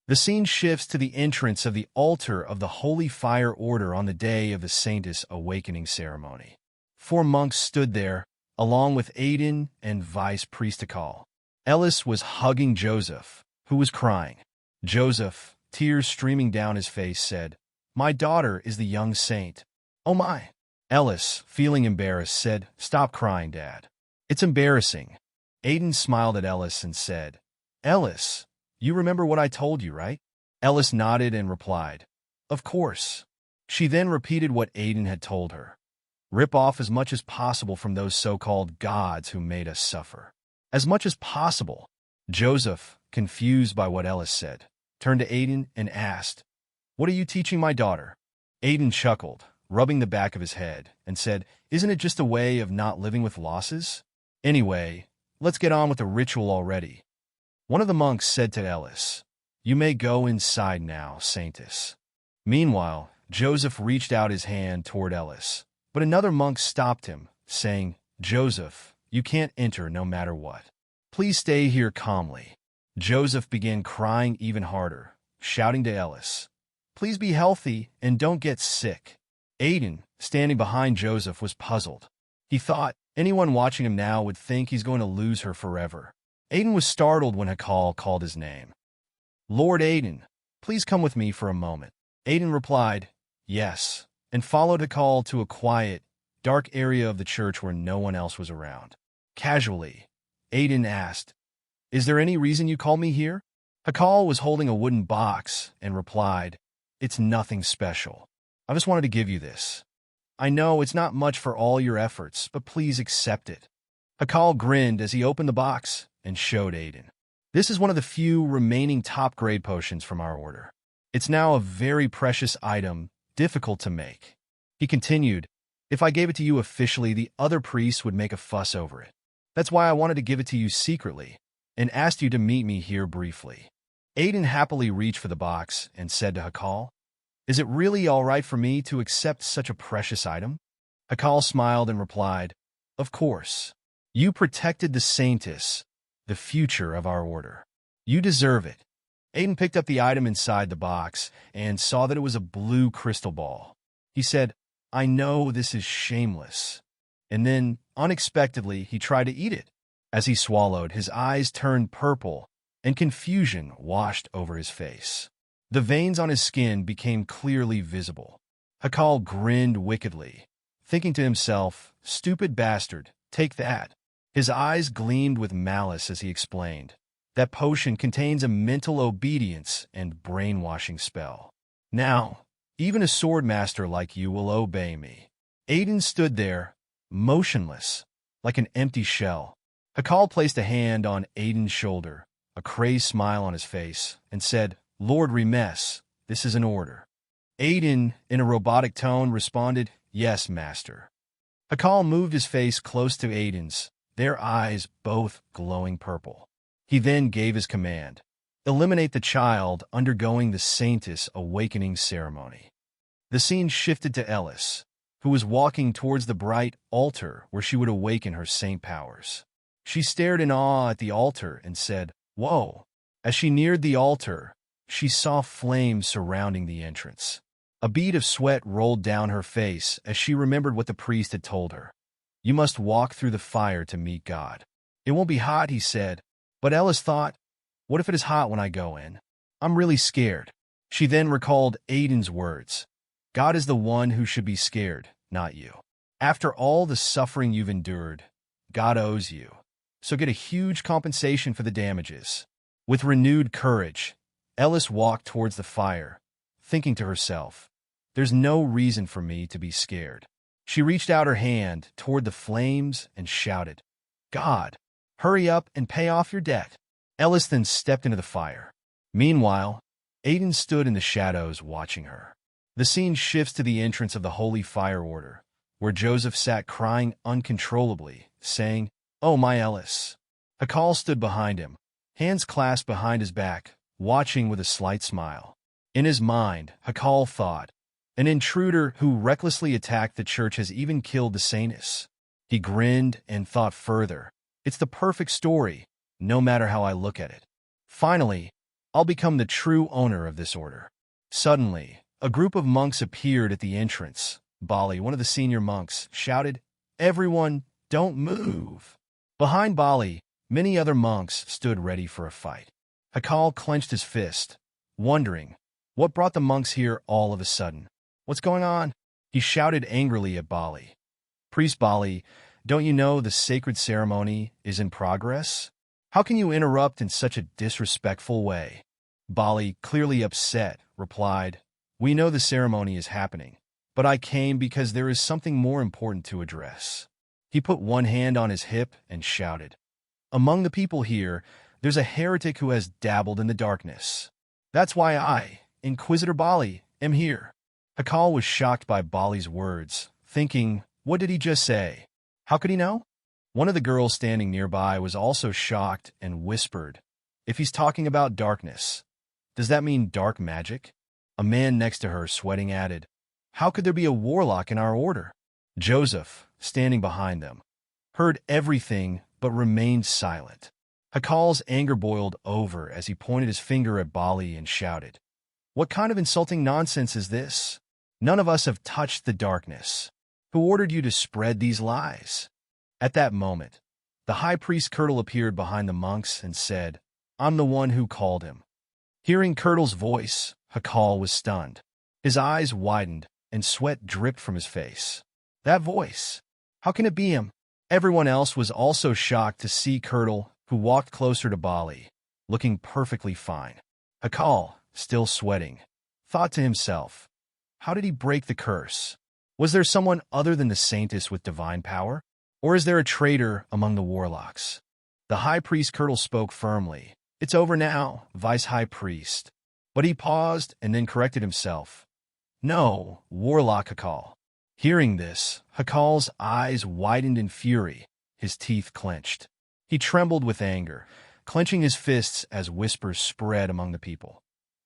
The scene shifts to the entrance of the altar of the Holy Fire Order on the day of the Saintess Awakening ceremony. 4 monks stood there, along with Aiden and Vice Priest Hakal. Ellis was hugging Joseph, who was crying. Joseph, tears streaming down his face, said, "My daughter is the young saint." "Oh my." Ellis, feeling embarrassed, said, "Stop crying, Dad. It's embarrassing." Aiden smiled at Ellis and said, "Ellis, you remember what I told you, right?" Ellis nodded and replied, "Of course." She then repeated what Aiden had told her. "Rip off as much as possible from those so-called gods who made us suffer. As much as possible." Joseph, confused by what Ellis said, turned to Aiden and asked, "What are you teaching my daughter?" Aiden chuckled, rubbing the back of his head, and said, "Isn't it just a way of not living with losses? Anyway, let's get on with the ritual already." One of the monks said to Ellis, "You may go inside now, Saintess." Meanwhile, Joseph reached out his hand toward Ellis, but another monk stopped him, saying, "Joseph, you can't enter no matter what. Please stay here calmly." Joseph began crying even harder, shouting to Ellis, "Please be healthy and don't get sick." Aiden, standing behind Joseph, was puzzled. He thought anyone watching him now would think he's going to lose her forever. Aiden was startled when Hakal called his name. "Lord Aiden, please come with me for a moment." Aiden replied, "Yes," and followed Hakal to a quiet, dark area of the church where no one else was around. Casually, Aiden asked, "Is there any reason you called me here?" Hakal was holding a wooden box and replied, "It's nothing special. I just wanted to give you this. I know it's not much for all your efforts, but please accept it." Hakal grinned as he opened the box and showed Aiden. "This is one of the few remaining top-grade potions from our order. It's now a very precious item, difficult to make." He continued, "If I gave it to you officially, the other priests would make a fuss over it. That's why I wanted to give it to you secretly and asked you to meet me here briefly." Aiden happily reached for the box and said to Hakal, "Is it really all right for me to accept such a precious item?" Hakal smiled and replied, "Of course. You protected the Saintess, the future of our order. You deserve it." Aiden picked up the item inside the box and saw that it was a blue crystal ball. He said, "I know this is shameless." And then, unexpectedly, he tried to eat it. As he swallowed, his eyes turned purple and confusion washed over his face. The veins on his skin became clearly visible. Hakal grinned wickedly, thinking to himself, "Stupid bastard, take that." His eyes gleamed with malice as he explained, "That potion contains a mental obedience and brainwashing spell. Now, even a sword master like you will obey me." Aiden stood there, motionless, like an empty shell. Hakal placed a hand on Aiden's shoulder, a crazed smile on his face, and said, "Lord Regressed, this is an order." Aiden, in a robotic tone, responded, "Yes, master." Hakal moved his face close to Aiden's, their eyes both glowing purple. He then gave his command, "Eliminate the child undergoing the Saintess Awakening ceremony." The scene shifted to Ellis, who was walking towards the bright altar where she would awaken her saint powers. She stared in awe at the altar and said, "Whoa." As she neared the altar, she saw flames surrounding the entrance. A bead of sweat rolled down her face as she remembered what the priest had told her. "You must walk through the fire to meet God." "It won't be hot," he said. But Ellis thought, "What if it is hot when I go in? I'm really scared." She then recalled Aiden's words, "God is the one who should be scared, not you. After all the suffering you've endured, God owes you. So get a huge compensation for the damages." With renewed courage, Ellis walked towards the fire, thinking to herself, "There's no reason for me to be scared." She reached out her hand toward the flames and shouted, "God, hurry up and pay off your debt." Ellis then stepped into the fire. Meanwhile, Aiden stood in the shadows watching her. The scene shifts to the entrance of the Holy Fire Order, where Joseph sat crying uncontrollably, saying, "Oh my Ellis." Hakal stood behind him, hands clasped behind his back, watching with a slight smile. In his mind, Hakal thought, "An intruder who recklessly attacked the church has even killed the Saintess." He grinned and thought further, "It's the perfect story, no matter how I look at it." Finally, I'll become the true owner of this order. Suddenly, a group of monks appeared at the entrance. Bali, one of the senior monks, shouted, "Everyone, don't move!" Behind Bali, many other monks stood ready for a fight. Hakal clenched his fist, wondering what brought the monks here all of a sudden. "What's going on?" He shouted angrily at Bali. "Priest Bali, don't you know the sacred ceremony is in progress? How can you interrupt in such a disrespectful way?" Bali, clearly upset, replied, "We know the ceremony is happening, but I came because there is something more important to address." He put one hand on his hip and shouted, "Among the people here, there's a heretic who has dabbled in the darkness. That's why I, Inquisitor Bali, am here." Hakal was shocked by Bali's words, thinking, what did he just say? How could he know? One of the girls standing nearby was also shocked and whispered, "If he's talking about darkness, does that mean dark magic?" A man next to her, sweating, added, "How could there be a warlock in our order?" Joseph, standing behind them, heard everything but remained silent. Hakal's anger boiled over as he pointed his finger at Bali and shouted, "What kind of insulting nonsense is this? None of us have touched the darkness. Who ordered you to spread these lies?" At that moment, the high priest Kirtle appeared behind the monks and said, "I'm the one who called him." Hearing Kirtle's voice, Hakal was stunned. His eyes widened and sweat dripped from his face. That voice! How can it be him? Everyone else was also shocked to see Kirtle, who walked closer to Bali, looking perfectly fine. Hakal, still sweating, thought to himself, how did he break the curse? Was there someone other than the Saintess with divine power? Or is there a traitor among the warlocks? The high priest Kirtle spoke firmly. "It's over now, Vice High Priest." But he paused and then corrected himself. "No, Warlock Hakal." Hearing this, Hakal's eyes widened in fury, his teeth clenched. He trembled with anger, clenching his fists as whispers spread among the people.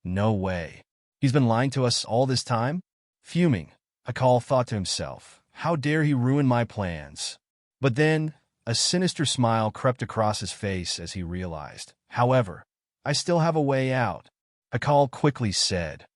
No way. He's been lying to us all this time? Fuming, Hakal thought to himself, how dare he ruin my plans? But then, a sinister smile crept across his face as he realized, however, I still have a way out. Hakal quickly said,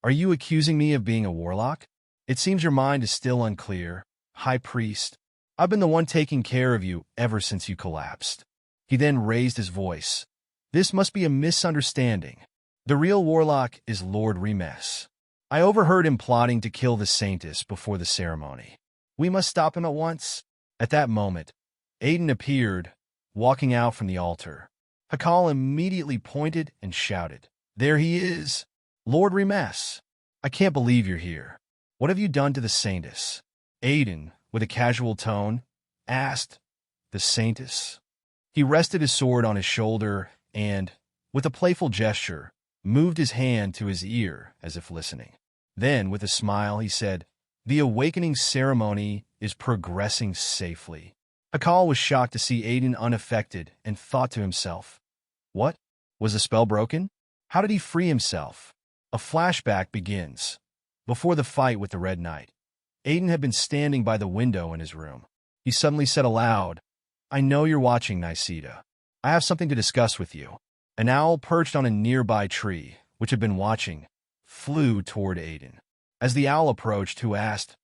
"Are you accusing me of being a warlock? It seems your mind is still unclear, High Priest. I've been the one taking care of you ever since you collapsed." He then raised his voice. "This must be a misunderstanding. The real warlock is Lord Regressed. I overheard him plotting to kill the Saintess before the ceremony. We must stop him at once." At that moment, Aiden appeared, walking out from the altar. Hakal immediately pointed and shouted, "There he is! Lord Regressed! I can't believe you're here. What have you done to the Saintess?" Aiden, with a casual tone, asked, "The Saintess?" He rested his sword on his shoulder and, with a playful gesture, moved his hand to his ear as if listening. Then, with a smile, he said, "The awakening ceremony is progressing safely." Hakal was shocked to see Aiden unaffected and thought to himself, what? Was the spell broken? How did he free himself? A flashback begins. Before the fight with the Red Knight, Aiden had been standing by the window in his room. He suddenly said aloud, "I know you're watching, Nisita. I have something to discuss with you." An owl perched on a nearby tree, which had been watching, flew toward Aiden. As the owl approached, who asked,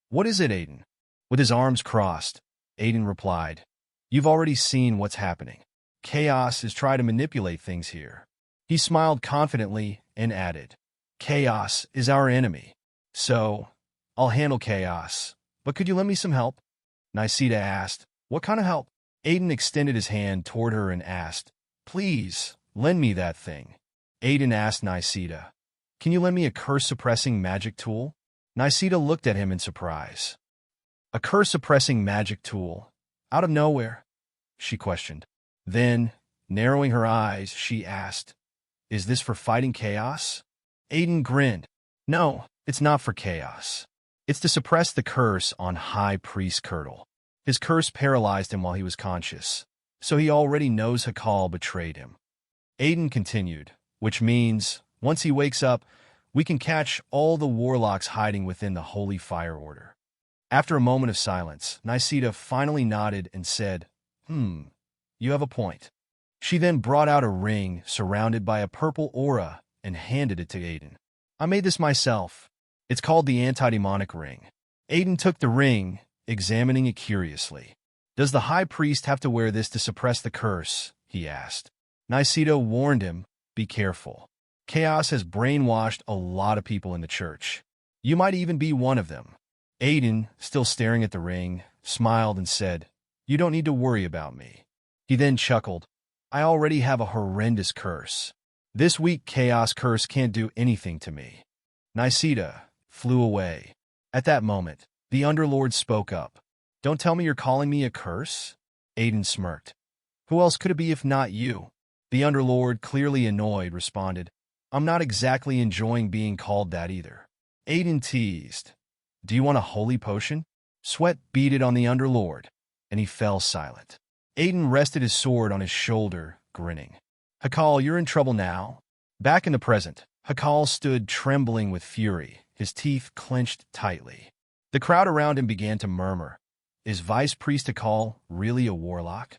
"What is it, Aiden?" With his arms crossed, Aiden replied, "You've already seen what's happening. Chaos is trying to manipulate things here." He smiled confidently and added, "Chaos is our enemy. So, I'll handle chaos. But could you lend me some help?" Nisita asked, "What kind of help?" Aiden extended his hand toward her and asked, "Please, lend me that thing." Aiden asked Nisita, "Can you lend me a curse-suppressing magic tool?" Nisita looked at him in surprise. "A curse-suppressing magic tool? Out of nowhere?" she questioned. Then, narrowing her eyes, she asked, "Is this for fighting chaos?" Aiden grinned. "No, it's not for chaos. It's to suppress the curse on High Priest Kirtle. His curse paralyzed him while he was conscious, so he already knows Hakal betrayed him." Aiden continued, "Which means, once he wakes up, we can catch all the warlocks hiding within the Holy Fire Order." After a moment of silence, Nisita finally nodded and said, You have a point. She then brought out a ring surrounded by a purple aura and handed it to Aiden. I made this myself. It's called the anti-demonic ring. Aiden took the ring, examining it curiously. Does the high priest have to wear this to suppress the curse? He asked. Nicito warned him, be careful. Chaos has brainwashed a lot of people in the church. You might even be one of them. Aiden, still staring at the ring, smiled and said, You don't need to worry about me. He then chuckled. I already have a horrendous curse. This weak chaos curse can't do anything to me. Nicita flew away. At that moment, the Underlord spoke up. Don't tell me you're calling me a curse? Aiden smirked. Who else could it be if not you? The Underlord, clearly annoyed, responded, I'm not exactly enjoying being called that either. Aiden teased. Do you want a holy potion? Sweat beaded on the Underlord, and he fell silent. Aiden rested his sword on his shoulder, grinning. Hakal, you're in trouble now. Back in the present, Hakal stood trembling with fury, his teeth clenched tightly. The crowd around him began to murmur. Is Vice Priest Hakal really a warlock?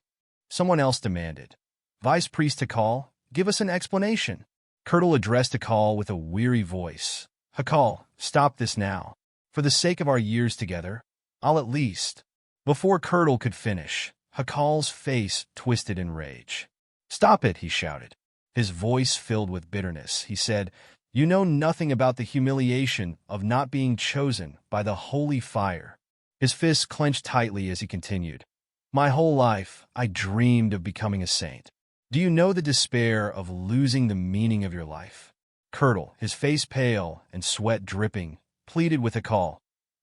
Someone else demanded. Vice Priest Hakal, give us an explanation. Curdle addressed Hakal with a weary voice. Hakal, stop this now. For the sake of our years together, I'll at least. Before Curdle could finish, Hakal's face twisted in rage. Stop it, he shouted. His voice filled with bitterness. He said, You know nothing about the humiliation of not being chosen by the holy fire. His fists clenched tightly as he continued. My whole life, I dreamed of becoming a saint. Do you know the despair of losing the meaning of your life? Curdle, his face pale and sweat dripping, pleaded with Hakal.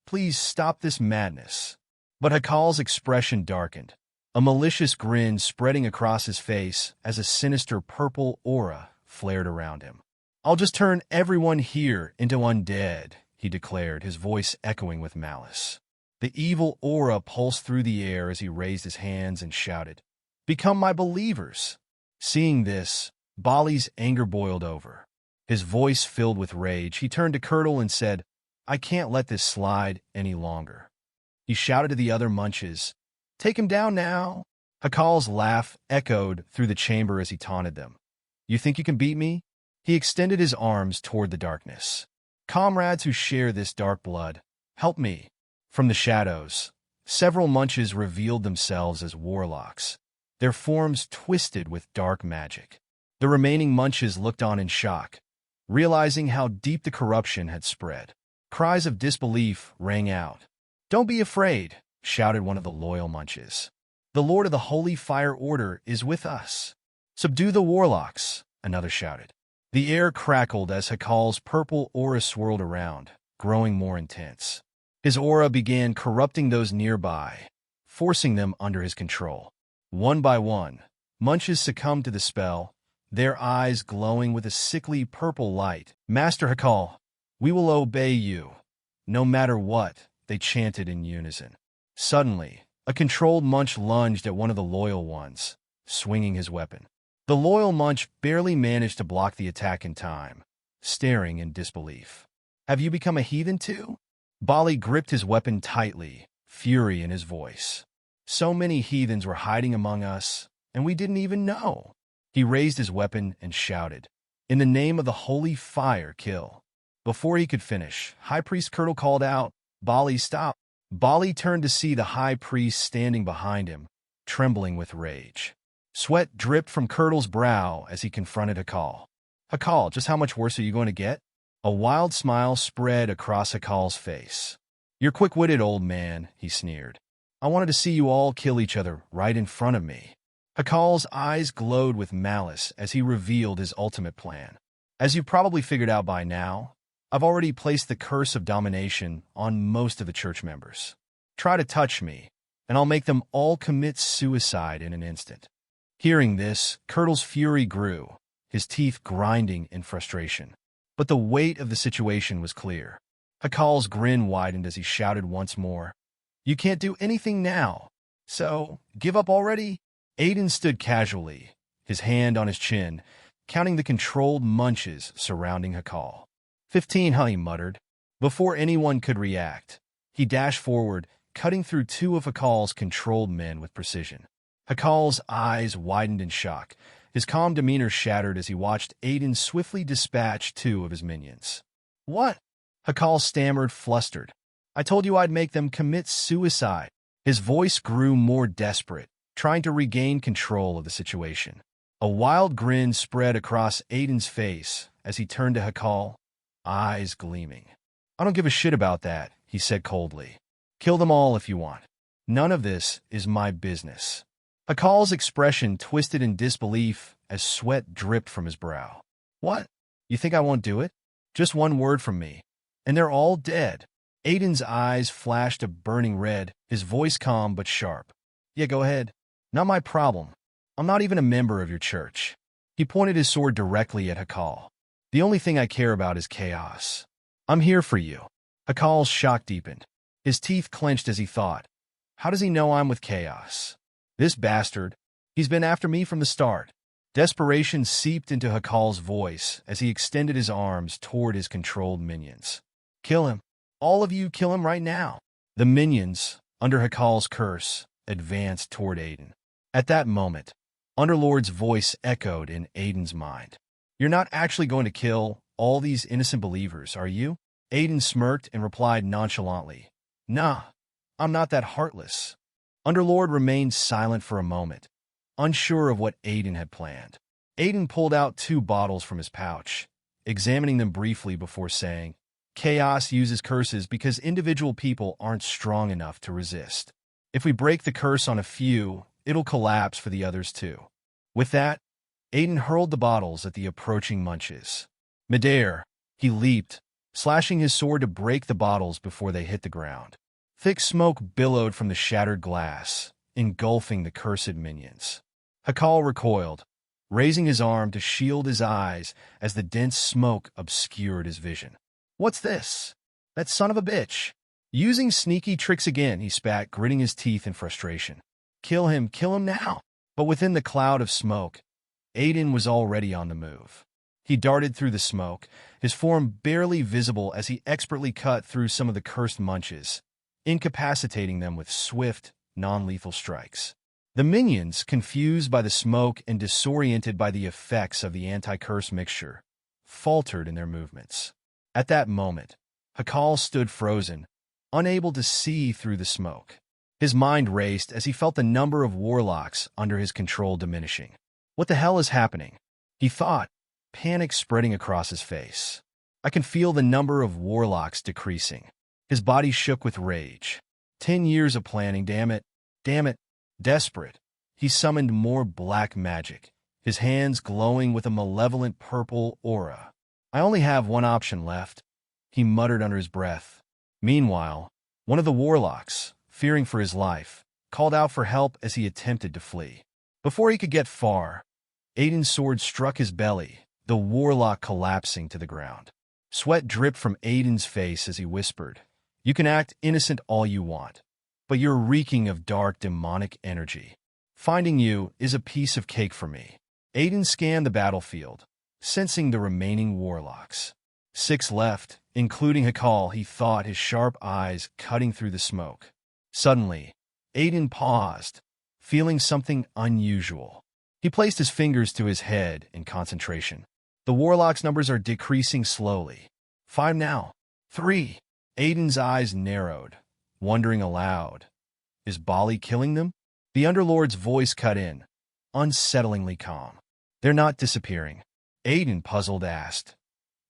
Please stop this madness. But Hakal's expression darkened, a malicious grin spreading across his face as a sinister purple aura flared around him. I'll just turn everyone here into undead, he declared, his voice echoing with malice. The evil aura pulsed through the air as he raised his hands and shouted, Become my believers. Seeing this, Bali's anger boiled over. His voice filled with rage, he turned to Curdle and said, I can't let this slide any longer. He shouted to the other munches, Take him down now. Hakal's laugh echoed through the chamber as he taunted them. You think you can beat me? He extended his arms toward the darkness. Comrades who share this dark blood, help me. From the shadows, several munches revealed themselves as warlocks, their forms twisted with dark magic. The remaining munches looked on in shock, realizing how deep the corruption had spread. Cries of disbelief rang out. Don't be afraid, shouted one of the loyal munches. The Lord of the Holy Fire Order is with us. Subdue the warlocks, another shouted. The air crackled as Hakal's purple aura swirled around, growing more intense. His aura began corrupting those nearby, forcing them under his control. One by one, munches succumbed to the spell, their eyes glowing with a sickly purple light. Master Hakal, we will obey you, no matter what, they chanted in unison. Suddenly, a controlled munch lunged at one of the loyal ones, swinging his weapon. The loyal munch barely managed to block the attack in time, staring in disbelief. Have you become a heathen too? Bali gripped his weapon tightly, fury in his voice. So many heathens were hiding among us, and we didn't even know. He raised his weapon and shouted, In the name of the holy fire, kill. Before he could finish, High Priest Curdle called out, Bali, stop. Bali turned to see the High Priest standing behind him, trembling with rage. Sweat dripped from Curdle's brow as he confronted Hakal. Hakal, just how much worse are you going to get? A wild smile spread across Hakal's face. You're quick-witted, old man, he sneered. I wanted to see you all kill each other right in front of me. Hakal's eyes glowed with malice as he revealed his ultimate plan. As you've probably figured out by now, I've already placed the curse of domination on most of the church members. Try to touch me, and I'll make them all commit suicide in an instant. Hearing this, Curdle's fury grew, his teeth grinding in frustration. But the weight of the situation was clear. Hakal's grin widened as he shouted once more, You can't do anything now, so give up already? Aiden stood casually, his hand on his chin, counting the controlled munches surrounding Hakal. 15, he muttered. Before anyone could react, he dashed forward, cutting through two of Hakal's controlled men with precision. Hakal's eyes widened in shock. His calm demeanor shattered as he watched Aiden swiftly dispatch two of his minions. "What?" Hakal stammered, flustered. "I told you I'd make them commit suicide." His voice grew more desperate, trying to regain control of the situation. A wild grin spread across Aiden's face as he turned to Hakal, eyes gleaming. "I don't give a shit about that," he said coldly. "Kill them all if you want. None of this is my business." Hakal's expression twisted in disbelief as sweat dripped from his brow. "What? You think I won't do it? Just one word from me, and they're all dead." Aiden's eyes flashed a burning red, his voice calm but sharp. "Yeah, go ahead. Not my problem. I'm not even a member of your church." He pointed his sword directly at Hakal. "The only thing I care about is chaos. I'm here for you." Hakal's shock deepened. His teeth clenched as he thought, "How does he know I'm with chaos? This bastard, he's been after me from the start." Desperation seeped into Hakal's voice as he extended his arms toward his controlled minions. "Kill him. All of you kill him right now." The minions, under Hakal's curse, advanced toward Aiden. At that moment, Underlord's voice echoed in Aiden's mind. "You're not actually going to kill all these innocent believers, are you?" Aiden smirked and replied nonchalantly, "Nah, I'm not that heartless." Underlord remained silent for a moment, unsure of what Aiden had planned. Aiden pulled out 2 bottles from his pouch, examining them briefly before saying, "Chaos uses curses because individual people aren't strong enough to resist. If we break the curse on a few, it'll collapse for the others too." With that, Aiden hurled the bottles at the approaching munches. Midair, he leaped, slashing his sword to break the bottles before they hit the ground. Thick smoke billowed from the shattered glass, engulfing the cursed minions. Hakal recoiled, raising his arm to shield his eyes as the dense smoke obscured his vision. "What's this? That son of a bitch!" Using sneaky tricks again, he spat, gritting his teeth in frustration. Kill him now!" But within the cloud of smoke, Aiden was already on the move. He darted through the smoke, his form barely visible as he expertly cut through some of the cursed munches, incapacitating them with swift, non-lethal strikes. The minions, confused by the smoke and disoriented by the effects of the anti-curse mixture, faltered in their movements. At that moment, Hakal stood frozen, unable to see through the smoke. His mind raced as he felt the number of warlocks under his control diminishing. "What the hell is happening?" he thought, panic spreading across his face. "I can feel the number of warlocks decreasing." His body shook with rage. 10 years of planning, damn it. Desperate, he summoned more black magic, his hands glowing with a malevolent purple aura. "I only have one option left," he muttered under his breath. Meanwhile, one of the warlocks, fearing for his life, called out for help as he attempted to flee. Before he could get far, Aiden's sword struck his belly, the warlock collapsing to the ground. Sweat dripped from Aiden's face as he whispered, "You can act innocent all you want, but you're reeking of dark demonic energy. Finding you is a piece of cake for me." Aiden scanned the battlefield, sensing the remaining warlocks. 6 left, including Hakal, he thought, his sharp eyes cutting through the smoke. Suddenly, Aiden paused, feeling something unusual. He placed his fingers to his head in concentration. The warlocks' numbers are decreasing slowly. 5 now. 3. Aiden's eyes narrowed, wondering aloud, is Bali killing them? The Underlord's voice cut in, unsettlingly calm. "They're not disappearing." Aiden, puzzled, asked,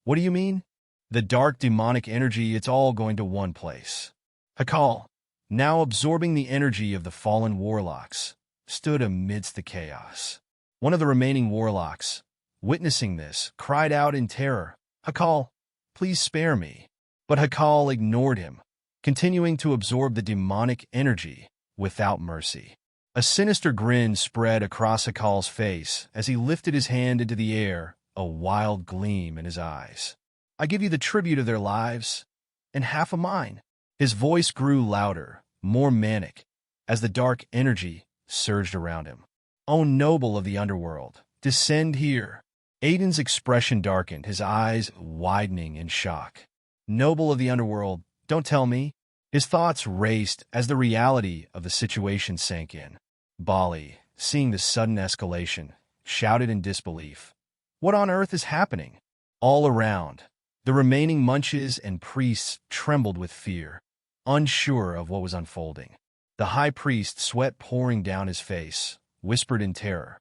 "What do you mean?" "The dark demonic energy, it's all going to one place." Hakal, now absorbing the energy of the fallen warlocks, stood amidst the chaos. One of the remaining warlocks, witnessing this, cried out in terror, "Hakal, please spare me." But Hakal ignored him, continuing to absorb the demonic energy without mercy. A sinister grin spread across Hakal's face as he lifted his hand into the air, a wild gleam in his eyes. "I give you the tribute of their lives, and half of mine." His voice grew louder, more manic, as the dark energy surged around him. "O noble of the underworld, descend here." Aiden's expression darkened, his eyes widening in shock. "Noble of the underworld, don't tell me." His thoughts raced as the reality of the situation sank in. Bali, seeing the sudden escalation, shouted in disbelief. What on earth is happening? All around, the remaining munches and priests trembled with fear, unsure of what was unfolding. The high priest, sweat pouring down his face, whispered in terror.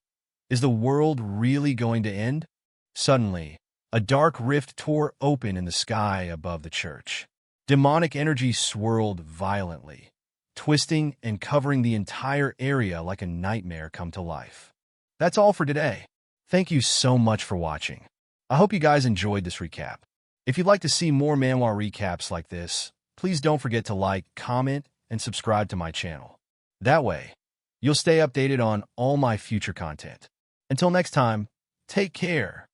Is the world really going to end? Suddenly, a dark rift tore open in the sky above the church. Demonic energy swirled violently, twisting and covering the entire area like a nightmare come to life. That's all for today. Thank you so much for watching. I hope you guys enjoyed this recap. If you'd like to see more manhwa recaps like this, please don't forget to like, comment, and subscribe to my channel. That way, you'll stay updated on all my future content. Until next time, take care.